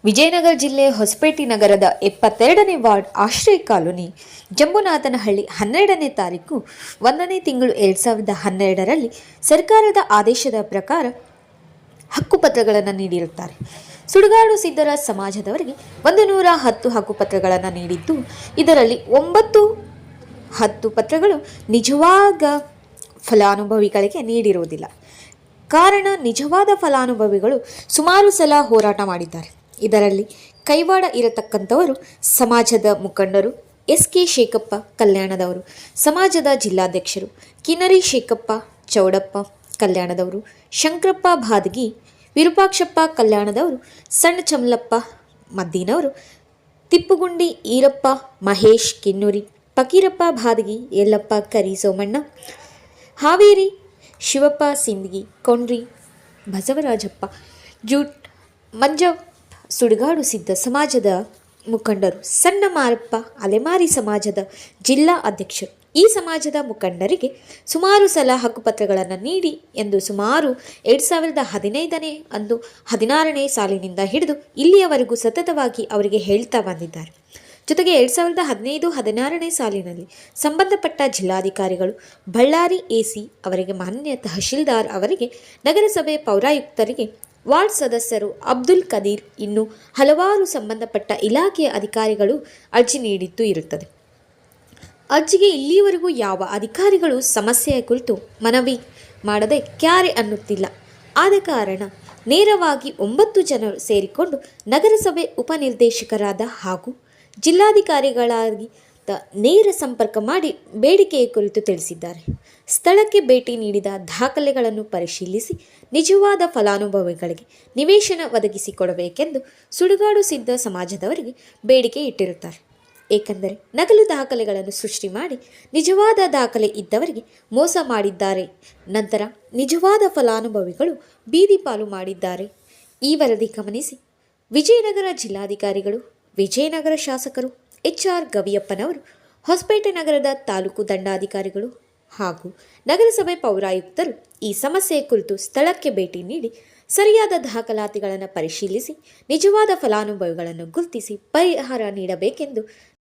ವಿಜಯನಗರ ಜಿಲ್ಲೆ ಹೊಸಪೇಟೆ ನಗರದ 72ನೇ ವಾರ್ಡ್ ಆಶ್ರಯ ಕಾಲೋನಿ ಜಂಬುನಾಥನಹಳ್ಳಿ 12ನೇ ತಾರೀಕು 1ನೇ ತಿಂಗಳು 2012ರಲ್ಲಿ ಸರ್ಕಾರದ ಆದೇಶದ ಪ್ರಕಾರ ಹಕ್ಕುಪತ್ರಗಳನ್ನು ನೀಡಿರುತ್ತಾರೆ. ಸುಡುಗಾಡು ಸಿದ್ಧರ ಸಮಾಜದವರಿಗೆ 110 ಹಕ್ಕುಪತ್ರಗಳನ್ನು ನೀಡಿದ್ದು, ಇದರಲ್ಲಿ 9-10 ಪತ್ರಗಳು ನಿಜವಾದ ಫಲಾನುಭವಿಗಳಿಗೆ ನೀಡಿರುವುದಿಲ್ಲ. ಕಾರಣ, ನಿಜವಾದ ಫಲಾನುಭವಿಗಳು ಸುಮಾರು ಸಲ ಹೋರಾಟ ಮಾಡಿದ್ದಾರೆ. ಇದರಲ್ಲಿ ಕೈವಾಡ ಇರತಕ್ಕಂಥವರು ಸಮಾಜದ ಮುಖಂಡರು SK ಶೇಖಪ್ಪ ಕಲ್ಯಾಣದವರು, ಸಮಾಜದ ಜಿಲ್ಲಾಧ್ಯಕ್ಷರು ಕಿನ್ನರಿ ಶೇಖಪ್ಪ ಚೌಡಪ್ಪ ಕಲ್ಯಾಣದವರು, ಶಂಕರಪ್ಪ ಭಾದಗಿ, ವಿರೂಪಾಕ್ಷಪ್ಪ ಕಲ್ಯಾಣದವರು, ಸಣ್ಣ ಚಮಲಪ್ಪ ಮದ್ದೀನವರು, ತಿಪ್ಪುಗುಂಡಿ ಈರಪ್ಪ, ಮಹೇಶ್ ಕಿನ್ನೂರಿ, ಫಕೀರಪ್ಪ ಭಾದಗಿ, ಯಲ್ಲಪ್ಪ ಕರಿ ಸೋಮಣ್ಣ, ಹಾವೇರಿ ಶಿವಪ್ಪ ಸಿಂದಗಿ, ಕೊಂಡ್ರಿ ಬಸವರಾಜಪ್ಪ ಜೂಟ್, ಮಂಜ ಸುಡುಗಾಡು ಸಿದ್ಧ ಸಮಾಜದ ಮುಖಂಡರು, ಸಣ್ಣ ಮಾರಪ್ಪ ಅಲೆಮಾರಿ ಸಮಾಜದ ಜಿಲ್ಲಾ ಅಧ್ಯಕ್ಷರು. ಈ ಸಮಾಜದ ಮುಖಂಡರಿಗೆ ಸುಮಾರು ಸಲ ಹಕ್ಕುಪತ್ರಗಳನ್ನು ನೀಡಿ ಎಂದು ಸುಮಾರು 2015ನೇ ಅಂದು 16ನೇ ಸಾಲಿನಿಂದ ಹಿಡಿದು ಇಲ್ಲಿಯವರೆಗೂ ಸತತವಾಗಿ ಅವರಿಗೆ ಹೇಳ್ತಾ ಬಂದಿದ್ದಾರೆ. ಜೊತೆಗೆ 2015-16ನೇ ಸಾಲಿನಲ್ಲಿ ಸಂಬಂಧಪಟ್ಟ ಜಿಲ್ಲಾಧಿಕಾರಿಗಳು, ಬಳ್ಳಾರಿ AC ಅವರಿಗೆ, ಮಾನ್ಯ ತಹಶೀಲ್ದಾರ್ ಅವರಿಗೆ, ನಗರಸಭೆ ಪೌರಾಯುಕ್ತರಿಗೆ, ವಾರ್ಡ್ ಸದಸ್ಯರು ಅಬ್ದುಲ್ ಕದೀರ್, ಇನ್ನು ಹಲವಾರು ಸಂಬಂಧಪಟ್ಟ ಇಲಾಖೆಯ ಅಧಿಕಾರಿಗಳು ಅರ್ಜಿ ನೀಡಿದ್ದು ಇರುತ್ತದೆ. ಅರ್ಜಿಗೆ ಇಲ್ಲಿಯವರೆಗೂ ಯಾವ ಅಧಿಕಾರಿಗಳು ಸಮಸ್ಯೆಯ ಕುರಿತು ಮನವಿ ಮಾಡದೆ ಕ್ಯಾರೆ ಅನ್ನುತ್ತಿಲ್ಲ. ಆದ ಕಾರಣ ನೇರವಾಗಿ 9 ಜನರು ಸೇರಿಕೊಂಡು ನಗರಸಭೆ ಉಪನಿರ್ದೇಶಕರಾದ ಹಾಗೂ ಜಿಲ್ಲಾಧಿಕಾರಿಗಳಾಗಿ ನೇರ ಸಂಪರ್ಕ ಮಾಡಿ ಬೇಡಿಕೆಯ ಕುರಿತು ತಿಳಿಸಿದ್ದಾರೆ. ಸ್ಥಳಕ್ಕೆ ಭೇಟಿ ನೀಡಿದ ದಾಖಲೆಗಳನ್ನು ಪರಿಶೀಲಿಸಿ ನಿಜವಾದ ಫಲಾನುಭವಿಗಳಿಗೆ ನಿವೇಶನ ಒದಗಿಸಿಕೊಡಬೇಕೆಂದು ಸುಡುಗಾಡು ಸಿದ್ಧ ಸಮಾಜದವರಿಗೆ ಬೇಡಿಕೆ ಇಟ್ಟಿರುತ್ತಾರೆ. ಏಕೆಂದರೆ ನಕಲು ದಾಖಲೆಗಳನ್ನು ಸೃಷ್ಟಿ ಮಾಡಿ ನಿಜವಾದ ದಾಖಲೆ ಇದ್ದವರಿಗೆ ಮೋಸ ಮಾಡಿದ್ದಾರೆ. ನಂತರ ನಿಜವಾದ ಫಲಾನುಭವಿಗಳು ಬೀದಿ ಪಾಲು ಮಾಡಿದ್ದಾರೆ. ಈ ವರದಿ ಗಮನಿಸಿ ವಿಜಯನಗರ ಜಿಲ್ಲಾಧಿಕಾರಿಗಳು, ವಿಜಯನಗರ ಶಾಸಕರು HR ಗವಿಯಪ್ಪನವರು, ಹೊಸಪೇಟೆ ನಗರದ ತಾಲೂಕು ದಂಡಾಧಿಕಾರಿಗಳು ಹಾಗೂ ನಗರಸಭೆ ಪೌರಾಯುಕ್ತರು ಈ ಸಮಸ್ಯೆಯ ಕುರಿತು ಸ್ಥಳಕ್ಕೆ ಭೇಟಿ ನೀಡಿ ಸರಿಯಾದ ದಾಖಲಾತಿಗಳನ್ನು ಪರಿಶೀಲಿಸಿ ನಿಜವಾದ ಫಲಾನುಭವಿಗಳನ್ನು ಗುರುತಿಸಿ ಪರಿಹಾರ ನೀಡಬೇಕೆಂದು